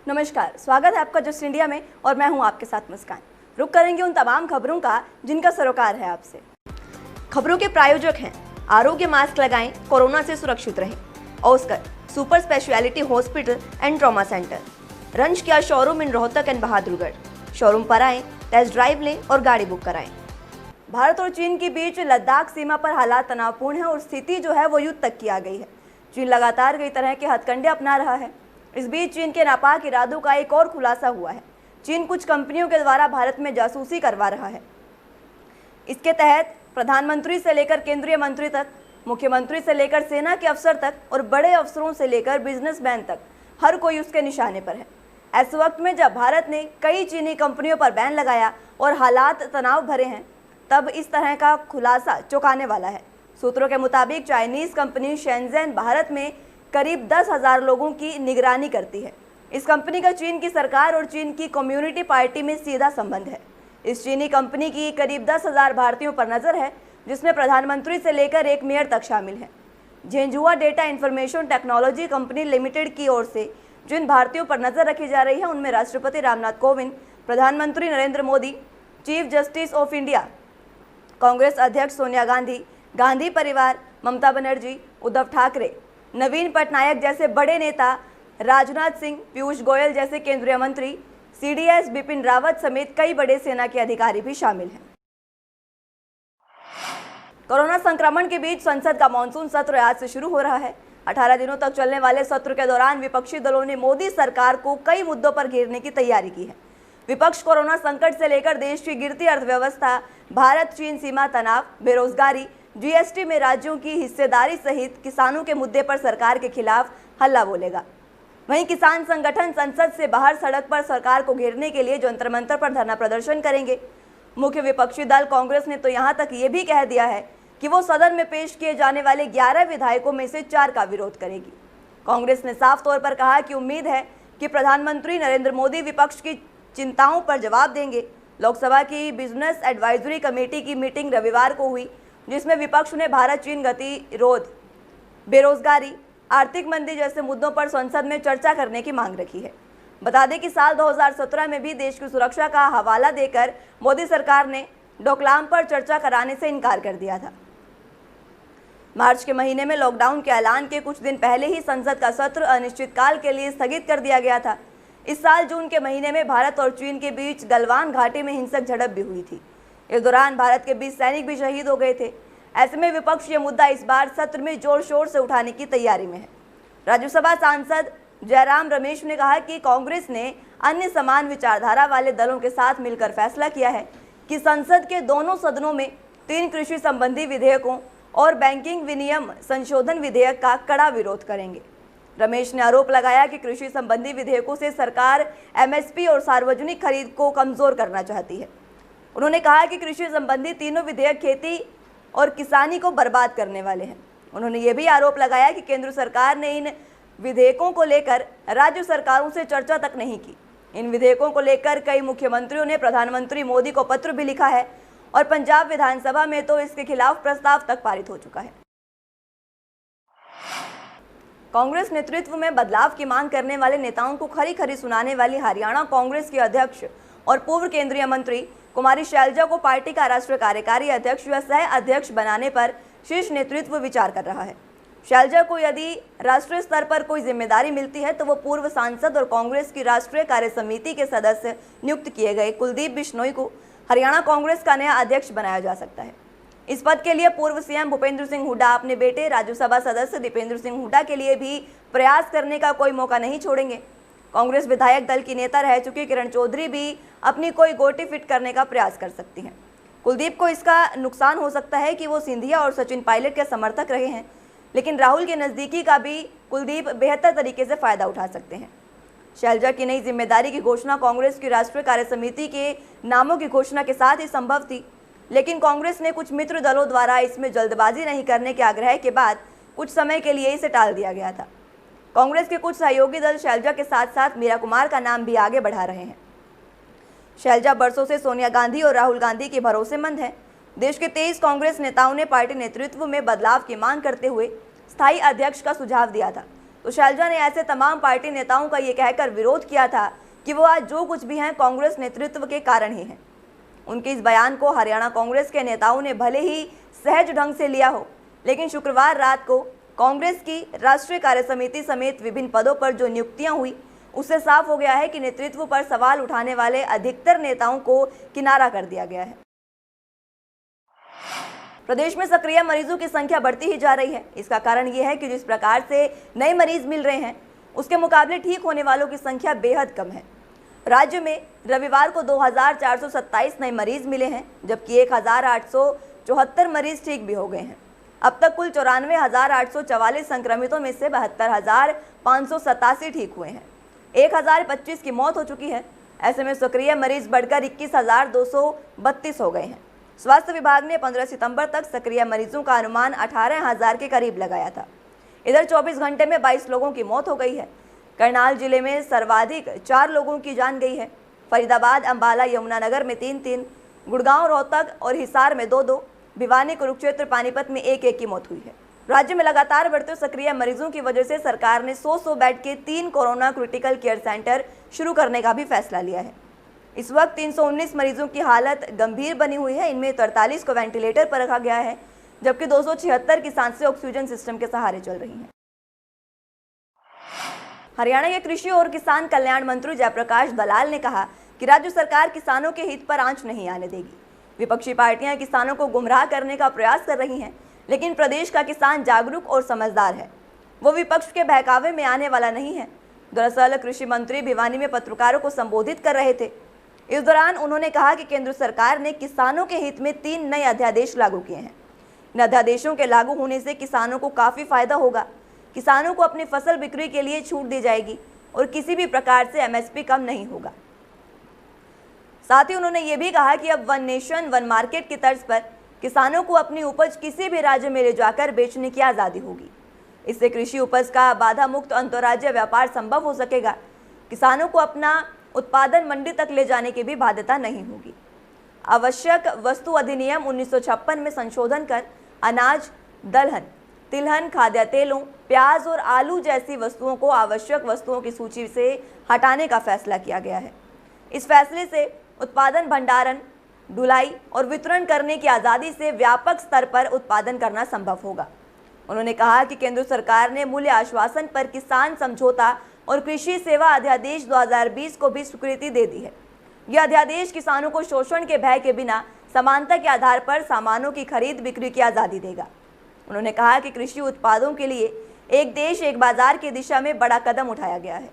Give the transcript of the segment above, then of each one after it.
नमस्कार, स्वागत है आपका जस्ट इंडिया में और मैं हूं आपके साथ मुस्कान। रुक करेंगे उन तमाम खबरों का जिनका सरोकार है आपसे। खबरों के प्रायोजक हैं आरोग्य मास्क लगाएं, कोरोना से सुरक्षित रहें। Oscar super speciality hospital and trauma centre, रंज किया showroom in Rohtak and Bahadurgarh. Showroom पर आएं, टेस्ट ड्राइव लें और गाड़ी बुक कराएं। भारत और चीन के बीच लद्दाख सीमा पर हालात तनावपूर्ण है और स्थिति जो है वो युद्ध तक की आ गई है। चीन लगातार कई तरह के हथकंडे अपना रहा है। इस बीच चीन के नापाक इरादों का एक और खुलासा हुआ है। चीन कुछ कंपनियों के द्वारा भारत में जासूसी करवा रहा है। इसके तहत प्रधानमंत्री से लेकर केंद्रीय मंत्री तक, मुख्यमंत्री से लेकर सेना के अफसर तक और बड़े अफसरों से लेकर बिजनेसमैन तक हर कोई उसके निशाने पर है। ऐसे वक्त में जब भारत ने कई चीनी कंपनियों पर बैन लगाया और हालात तनाव भरे हैं, तब इस तरह का खुलासा चौंकाने वाला है। सूत्रों के मुताबिक चाइनीज कंपनी शेनज़ेन भारत में करीब 10,000 लोगों की निगरानी करती है। इस कंपनी का चीन की सरकार और चीन की कम्युनिटी पार्टी में सीधा संबंध है। इस चीनी कंपनी की करीब 10,000 भारतीयों पर नजर है, जिसमें प्रधानमंत्री से लेकर एक मेयर तक शामिल है। झेंझुआ data information technology company limited की ओर से जिन भारतीयों पर नजर रखी जा रही है, उनमें राष्ट्रपति रामनाथ कोविंद, प्रधानमंत्री Narendra Modi, chief justice of India, Congress अध्यक्ष सोनिया गांधी, गांधी परिवार, ममता बनर्जी, उद्धव ठाकरे, नवीन पटनायक जैसे बड़े नेता, राजनाथ सिंह, पीयूष गोयल जैसे केंद्रीय मंत्री, सीडीएस बिपिन रावत समेत कई बड़े सेना के अधिकारी भी शामिल हैं। कोरोना संक्रमण के बीच संसद का मॉनसून सत्र आज से शुरू हो रहा है। 18 दिनों तक चलने वाले सत्र के दौरान विपक्षी दलों ने मोदी सरकार को कई मुद्दों पर घेरने की तैयारी की है। विपक्ष कोरोना संकट से लेकर देश की गिरती अर्थव्यवस्था, भारत चीन सीमा तनाव, बेरोजगारी, जीएसटी में राज्यों की हिस्सेदारी सहित किसानों के मुद्दे पर सरकार के खिलाफ हल्ला बोलेगा। वहीं किसान संगठन संसद से बाहर सड़क पर सरकार को घेरने के लिए जंतर मंतर पर धरना प्रदर्शन करेंगे। मुख्य विपक्षी दल कांग्रेस ने तो यहां तक ये भी कह दिया है कि वो सदन में पेश किए जाने वाले 11 विधायकों में से 4 का विरोध करेगी। कांग्रेस ने साफ तौर पर कहा कि उम्मीद है कि प्रधानमंत्री नरेंद्र मोदी विपक्ष की चिंताओं पर जवाब देंगे। लोकसभा की बिजनेस एडवाइजरी कमेटी की मीटिंग रविवार को हुई, जिसमें विपक्ष ने भारत चीन गतिरोध, बेरोजगारी, आर्थिक मंदी जैसे मुद्दों पर संसद में चर्चा करने की मांग रखी है। बता दें कि साल 2017 में भी देश की सुरक्षा का हवाला देकर मोदी सरकार ने डोकलाम पर चर्चा कराने से इनकार कर दिया था। मार्च के महीने में लॉकडाउन के ऐलान के कुछ दिन पहले ही संसद का सत्र अनिश्चितकाल के लिए स्थगित कर दिया गया था। इस साल जून के महीने में भारत और चीन के बीच गलवान घाटी में हिंसक झड़प भी हुई थी। इस दौरान भारत के 20 सैनिक भी शहीद हो गए थे। ऐसे में विपक्ष ये मुद्दा इस बार सत्र में जोर शोर से उठाने की तैयारी में है। राज्यसभा सांसद जयराम रमेश ने कहा कि कांग्रेस ने अन्य समान विचारधारा वाले दलों के साथ मिलकर फैसला किया है कि संसद के दोनों सदनों में 3 कृषि संबंधी विधेयकों और बैंकिंग विनियम संशोधन विधेयक का कड़ा विरोध करेंगे। रमेश ने आरोप लगाया कि कृषि संबंधी विधेयकों से सरकार एमएसपी और सार्वजनिक खरीद को कमजोर करना चाहती है। उन्होंने कहा कि कृषि संबंधी तीनों विधेयक खेती और किसानी को बर्बाद करने वाले हैं। उन्होंने ये भी आरोप लगाया कि केंद्र सरकार ने इन विधेयकों को लेकर राज्य सरकारों से चर्चा तक नहीं की। इन विधेयकों को लेकर कई मुख्यमंत्रियों ने प्रधानमंत्री मोदी को पत्र भी लिखा है और पंजाब विधानसभा में तो इसके खिलाफ प्रस्ताव तक पारित हो चुका है। कांग्रेस नेतृत्व में बदलाव की मांग करने वाले नेताओं को खरी खरी सुनाने वाली हरियाणा कांग्रेस की अध्यक्ष और पूर्व केंद्रीय मंत्री कुमारी शैलजा को पार्टी का राष्ट्रीय कार्यकारी अध्यक्ष व सह अध्यक्ष बनाने पर शीर्ष नेतृत्व विचार कर रहा है। शैलजा को यदि राष्ट्रीय स्तर पर कोई जिम्मेदारी मिलती है तो वो पूर्व सांसद और कांग्रेस की राष्ट्रीय कार्य समिति के सदस्य नियुक्त किए गए कुलदीप बिश्नोई को हरियाणा कांग्रेस का नया अध्यक्ष बनाया जा सकता है। इस पद के लिए पूर्व सीएम भूपेंद्र सिंह हुड्डा अपने बेटे राज्यसभा सदस्य दीपेंद्र सिंह हुड्डा के लिए भी प्रयास करने का कोई मौका नहीं छोड़ेंगे। कांग्रेस विधायक दल की नेता रह चुकी किरण चौधरी भी अपनी कोई गोटी फिट करने का प्रयास कर सकती हैं। कुलदीप को इसका नुकसान हो सकता है कि वो सिंधिया और सचिन पायलट के समर्थक रहे हैं, लेकिन राहुल के नज़दीकी का भी कुलदीप बेहतर तरीके से फायदा उठा सकते हैं। शैलजा की नई जिम्मेदारी की घोषणा कांग्रेस की राष्ट्रीय कार्य समिति के नामों की घोषणा के साथ ही संभव थी, लेकिन कांग्रेस ने कुछ मित्र दलों द्वारा इसमें जल्दबाजी नहीं करने के आग्रह के बाद कुछ समय के लिए इसे टाल दिया गया था। कांग्रेस के कुछ सहयोगी दल शैलजा के साथ साथ मीरा कुमार का नाम भी आगे बढ़ा रहे हैं। शैलजा बरसों से सोनिया गांधी और राहुल गांधी के भरोसेमंद हैं। देश के 23 कांग्रेस नेताओं ने पार्टी नेतृत्व में बदलाव की मांग करते हुए स्थायी अध्यक्ष का सुझाव दिया था। तो शैलजा ने ऐसे तमाम पार्टी नेताओं का ये कहकर विरोध किया था कि वो आज जो कुछ भी हैं कांग्रेस नेतृत्व के कारण ही हैं। उनके इस बयान को हरियाणा कांग्रेस के नेताओं ने भले ही सहज ढंग से लिया हो, लेकिन शुक्रवार रात को कांग्रेस की राष्ट्रीय कार्यसमिति समेत विभिन्न पदों पर जो नियुक्तियां हुई, उससे साफ हो गया है कि नेतृत्व पर सवाल उठाने वाले अधिकतर नेताओं को किनारा कर दिया गया है। प्रदेश में सक्रिय मरीजों की संख्या बढ़ती ही जा रही है। इसका कारण यह है कि जिस प्रकार से नए मरीज मिल रहे हैं, उसके मुकाबले ठीक होने वालों की संख्या बेहद कम है। राज्य में रविवार को 2427 नए मरीज मिले हैं, जबकि 1874 मरीज ठीक भी हो गए हैं। अब तक कुल 94,844 संक्रमितों में से 72,587 ठीक हुए हैं। 1,025 की मौत हो चुकी है। ऐसे में सक्रिय मरीज बढ़कर 21,232 हो गए हैं। स्वास्थ्य विभाग ने 15 सितंबर तक सक्रिय मरीजों का अनुमान 18,000 के करीब लगाया था। इधर 24 घंटे में 22 लोगों की मौत हो गई है। करनाल जिले में सर्वाधिक 4 लोगों की जान गई है। फरीदाबाद, अंबाला, यमुनानगर में 3-3, गुड़गांव, रोहतक और हिसार में 2-2, भिवानी, कुरुक्षेत्र, पानीपत में 1-1 की मौत हुई है। राज्य में लगातार बढ़ते सक्रिय मरीजों की वजह से सरकार ने 100 बेड के 3 कोरोना क्रिटिकल केयर सेंटर शुरू करने का भी फैसला लिया है। इस वक्त 319 मरीजों की हालत गंभीर बनी हुई है। इनमें 43 को वेंटिलेटर पर रखा गया है, जबकि 276 की सांसें ऑक्सीजन सिस्टम के सहारे चल रही हैं। हरियाणा के कृषि और किसान कल्याण मंत्री जयप्रकाश दलाल ने कहा कि राज्य सरकार किसानों के हित पर आंच नहीं आने देगी। विपक्षी पार्टियां किसानों को गुमराह करने का प्रयास कर रही हैं, लेकिन प्रदेश का किसान जागरूक और समझदार है। वो विपक्ष के बहकावे में आने वाला नहीं है। दरअसल कृषि मंत्री भिवानी में पत्रकारों को संबोधित कर रहे थे। इस दौरान उन्होंने कहा कि केंद्र सरकार ने किसानों के हित में 3 नए अध्यादेश लागू किए हैं। इन अध्यादेशों के लागू होने से किसानों को काफ़ी फायदा होगा। किसानों को अपनी फसल बिक्री के लिए छूट दी जाएगी और किसी भी प्रकार से एमएसपी कम नहीं होगा। साथ ही उन्होंने ये भी कहा कि अब वन नेशन वन मार्केट की तर्ज पर किसानों को अपनी उपज किसी भी राज्य में ले जाकर बेचने की आज़ादी होगी। इससे कृषि उपज का बाधा मुक्त अंतर्राज्यीय व्यापार संभव हो सकेगा। किसानों को अपना उत्पादन मंडी तक ले जाने की भी बाध्यता नहीं होगी। आवश्यक वस्तु अधिनियम 1956 में संशोधन कर अनाज, दलहन, तिलहन, खाद्य तेलों, प्याज और आलू जैसी वस्तुओं को आवश्यक वस्तुओं की सूची से हटाने का फैसला किया गया है। इस फैसले से उत्पादन, भंडारण, ढुलाई और वितरण करने की आज़ादी से व्यापक स्तर पर उत्पादन करना संभव होगा। उन्होंने कहा कि केंद्र सरकार ने मूल्य आश्वासन पर किसान समझौता और कृषि सेवा अध्यादेश 2020 को भी स्वीकृति दे दी है। यह अध्यादेश किसानों को शोषण के भय के बिना समानता के आधार पर सामानों की खरीद बिक्री की आज़ादी देगा। उन्होंने कहा कि कृषि उत्पादों के लिए एक देश एक बाजार की दिशा में बड़ा कदम उठाया गया है।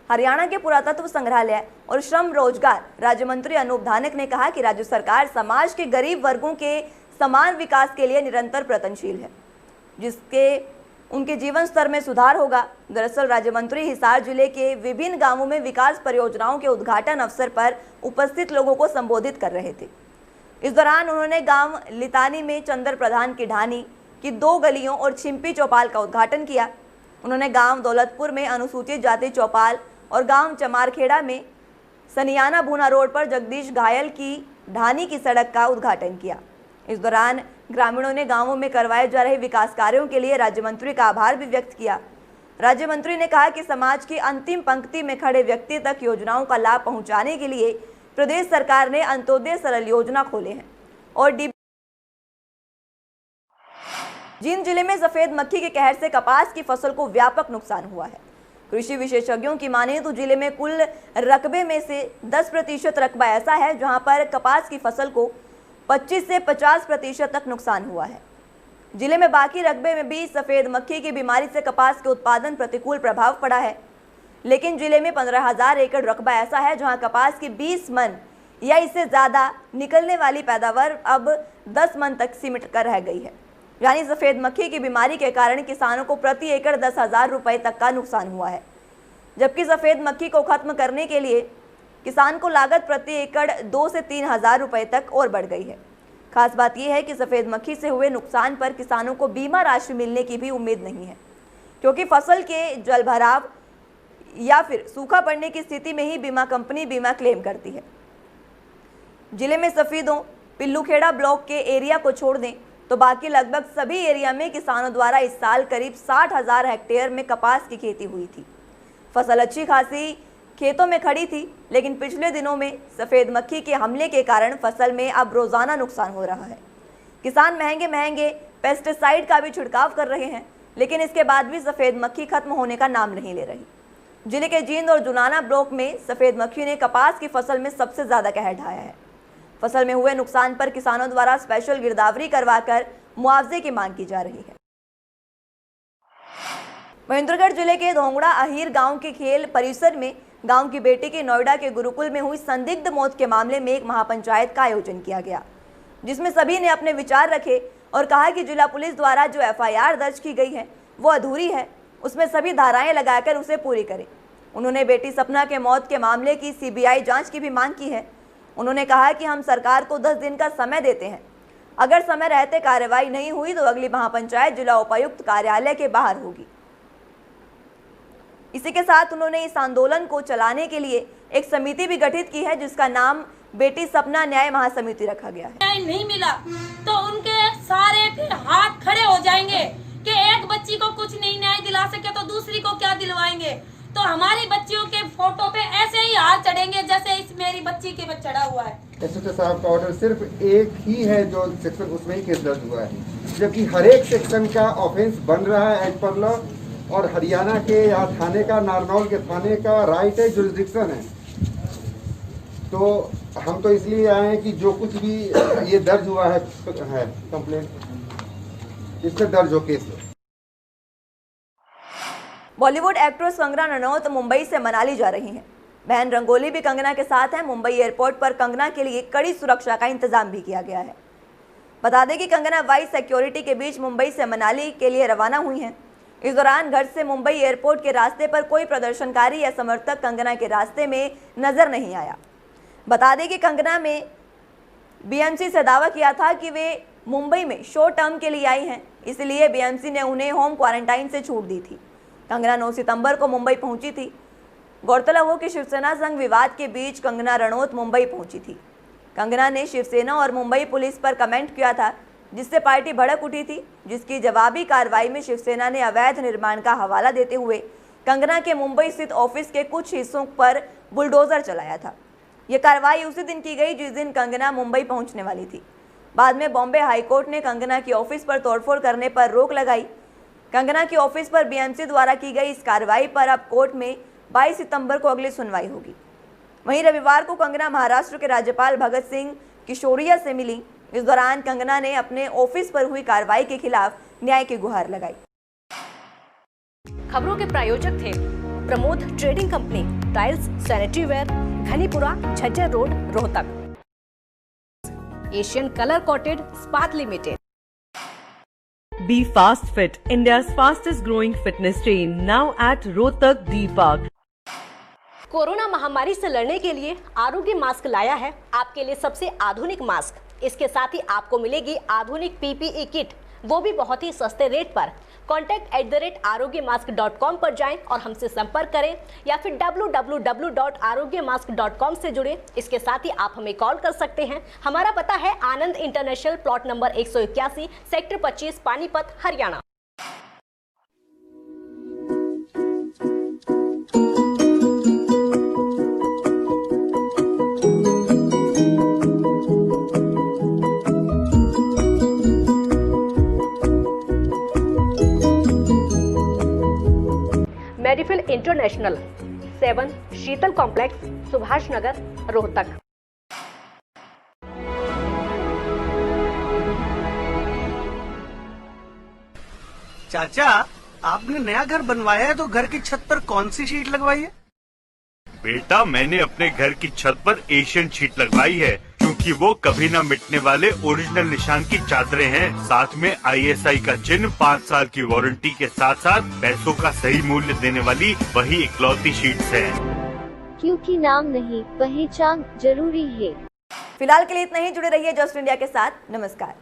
हरियाणा के पुरातत्व संग्रहालय और श्रम रोजगार राज्य मंत्री अनूप धानक ने कहा कि राज्य सरकार समाज के गरीब वर्गों के समान विकास के लिए निरंतर प्रयत्नशील है, जिसके उनके जीवन स्तर में सुधार होगा। दरअसल राज्य मंत्री हिसार जिले के विभिन्न गांवों में विकास परियोजनाओं के उद्घाटन अवसर पर उपस्थित लोगों को संबोधित कर रहे थे। इस दौरान उन्होंने गांव लितानी में चंद्र प्रधान की ढानी की 2 गलियों और छिंपी चौपाल का उद्घाटन किया। उन्होंने गांव दौलतपुर में अनुसूचित जाति चौपाल और गांव चमारखेड़ा में सनियाना भूना रोड पर जगदीश घायल की ढानी की सड़क का उद्घाटन किया। इस दौरान ग्रामीणों ने गांवों में करवाए जा रहे विकास कार्यों के लिए राज्य मंत्री का आभार भी व्यक्त किया। राज्य मंत्री ने कहा कि समाज की अंतिम पंक्ति में खड़े व्यक्ति तक योजनाओं का लाभ पहुंचाने के लिए प्रदेश सरकार ने अंत्योदय सरल योजना खोले हैं और जींद जिले में सफेद मक्खी के कहर से कपास की फसल को व्यापक नुकसान हुआ है। कृषि विशेषज्ञों की माने तो जिले में कुल रकबे में से 10% रकबा ऐसा है जहां पर कपास की फसल को 25 से 50% तक नुकसान हुआ है। जिले में बाकी रकबे में भी सफेद मक्खी की बीमारी से कपास के उत्पादन प्रतिकूल प्रभाव पड़ा है, लेकिन जिले में 15,000 एकड़ रकबा ऐसा है जहां कपास की 20 मन या इससे ज़्यादा निकलने वाली पैदावार अब 10 मन तक सिमट कर रह गई है। यानी सफ़ेद मक्खी की बीमारी के कारण किसानों को प्रति एकड़ 10,000 रुपये तक का नुकसान हुआ है, जबकि सफ़ेद मक्खी को खत्म करने के लिए किसान को लागत प्रति एकड़ 2 से 3,000 रुपये तक और बढ़ गई है। खास बात यह है कि सफ़ेद मक्खी से हुए नुकसान पर किसानों को बीमा राशि मिलने की भी उम्मीद नहीं है, क्योंकि फसल के जलभराव या फिर सूखा पड़ने की स्थिति में ही बीमा कंपनी बीमा क्लेम करती है। जिले में सफेदों पिल्लूखेड़ा ब्लॉक के एरिया को छोड़ दें तो बाकी लगभग सभी एरिया में किसानों द्वारा इस साल करीब 60,000 हेक्टेयर में कपास की खेती हुई थी। फसल अच्छी खासी खेतों में खड़ी थी, लेकिन पिछले दिनों में सफ़ेद मक्खी के हमले के कारण फसल में अब रोजाना नुकसान हो रहा है। किसान महंगे महंगे पेस्टिसाइड का भी छिड़काव कर रहे हैं, लेकिन इसके बाद भी सफ़ेद मक्खी खत्म होने का नाम नहीं ले रही। जिले के जींद और जुनाना ब्लॉक में सफ़ेद मक्खी ने कपास की फसल में सबसे ज़्यादा कहर ढाया है। फसल में हुए नुकसान पर किसानों द्वारा स्पेशल गिरदावरी करवाकर मुआवजे की मांग की जा रही है। महेंद्रगढ़ जिले के धोंगड़ा अहीर गांव के खेल परिसर में गांव की बेटी की नोएडा के गुरुकुल में हुई संदिग्ध मौत के मामले में एक महापंचायत का आयोजन किया गया, जिसमें सभी ने अपने विचार रखे और कहा कि जिला पुलिस द्वारा जो FIR दर्ज की गई है वो अधूरी है, उसमें सभी धाराएं लगाकर उसे पूरी करें। उन्होंने बेटी सपना के मौत के मामले की CBI जांच की भी मांग की है। उन्होंने कहा कि हम सरकार को 10 दिन का समय देते हैं, अगर समय रहते कार्रवाई नहीं हुई तो अगली महापंचायत जिला उपायुक्त कार्यालय के बाहर होगी। इसी के साथ उन्होंने इस आंदोलन को चलाने के लिए एक समिति भी गठित की है, जिसका नाम बेटी सपना न्याय महासमिति रखा गया है। न्याय नहीं मिला तो उनके सारे फिर हाथ खड़े हो जाएंगे कि एक बच्ची को कुछ नहीं न्याय दिला सके तो दूसरी को क्या दिलवाएंगे। तो हमारी बच्चियों के फोटो पे ऐसे ही हाथ चढ़ेंगे जैसे इस मेरी बच्ची के पे चढ़ा हुआ है। SHO साहब का ऑर्डर सिर्फ एक ही है जो सेक्शन, उसमें ही केस दर्ज हुआ है, जबकि हर एक सेक्शन का ऑफेंस बन रहा है एज पर लॉ। और हरियाणा के या थाने का, नारनौल के थाने का राइट है, जुरिस्डिक्शन है। तो हम तो इसलिए आए हैं कि जो कुछ भी ये दर्ज हुआ है कंप्लेंट, इस पर दर्ज हो केस। बॉलीवुड एक्ट्रेस कंगना रनौत मुंबई से मनाली जा रही हैं। बहन रंगोली भी कंगना के साथ है। मुंबई एयरपोर्ट पर कंगना के लिए कड़ी सुरक्षा का इंतजाम भी किया गया है। बता दें कि कंगना वाइस सिक्योरिटी के बीच मुंबई से मनाली के लिए रवाना हुई हैं। इस दौरान घर से मुंबई एयरपोर्ट के रास्ते पर कोई प्रदर्शनकारी या समर्थक कंगना के रास्ते में नजर नहीं आया। बता दें कि कंगना में BMC से दावा किया था कि वे मुंबई में शॉर्ट टर्म के लिए आई हैं, इसलिए BMC ने उन्हें होम क्वारंटाइन से छूट दी थी। कंगना 9 सितंबर को मुंबई पहुंची थी। गौरतलब हो कि शिवसेना संघ विवाद के बीच कंगना रनौत मुंबई पहुंची थी। कंगना ने शिवसेना और मुंबई पुलिस पर कमेंट किया था, जिससे पार्टी भड़क उठी थी, जिसकी जवाबी कार्रवाई में शिवसेना ने अवैध निर्माण का हवाला देते हुए कंगना के मुंबई स्थित ऑफिस के कुछ हिस्सों पर बुलडोजर चलाया था। यह कार्रवाई उसी दिन की गई जिस दिन कंगना मुंबई पहुंचने वाली थी। बाद में बॉम्बे हाईकोर्ट ने कंगना की ऑफिस पर तोड़फोड़ करने पर रोक लगाई। कंगना की ऑफिस पर BMC द्वारा की गई इस कार्रवाई पर अब कोर्ट में 22 सितंबर को अगली सुनवाई होगी। वहीं रविवार को कंगना महाराष्ट्र के राज्यपाल भगत सिंह किशोरिया से मिली। इस दौरान कंगना ने अपने ऑफिस पर हुई कार्रवाई के खिलाफ न्याय की गुहार लगाई। खबरों के प्रायोजक थे Pramod trading company, tiles, sanitary ware, Ghanipura, Jhajjar road, Rohtak. Asian colour coated Ispat limited. Be Fast Fit, India's fastest growing fitness chain, now at Rohtak D Park. Corona महामारी से लड़ने के लिए आरोग्य मास्क लाया है आपके लिए सबसे आधुनिक मास्क। इसके साथ ही आपको मिलेगी आधुनिक PPE किट, वो भी बहुत ही सस्ते रेट पर। contact@arogyamask.com पर जाएं और हमसे संपर्क करें या फिर www.arogyamask.com से जुड़ें। इसके साथ ही आप हमें कॉल कर सकते हैं। हमारा पता है Anand international, plot number 181, sector 25, Panipat, Haryana. Medifil international, 7 Sheetal complex, Subhash Nagar, Rohtak. चाचा, आपने नया घर बनवाया है तो घर की छत पर कौन सी शीट लगवाई है? बेटा, मैंने अपने घर की छत पर एशियन शीट लगवाई है, क्योंकि वो कभी न मिटने वाले ओरिजिनल निशान की चादरें हैं। साथ में ISI का चिन्ह, 5 साल की वारंटी के साथ साथ पैसों का सही मूल्य देने वाली वही इकलौती शीट्स हैं। क्योंकि नाम नहीं, पहचान जरूरी है। फिलहाल के लिए इतना ही। जुड़े रहिए जस्ट इंडिया के साथ। नमस्कार।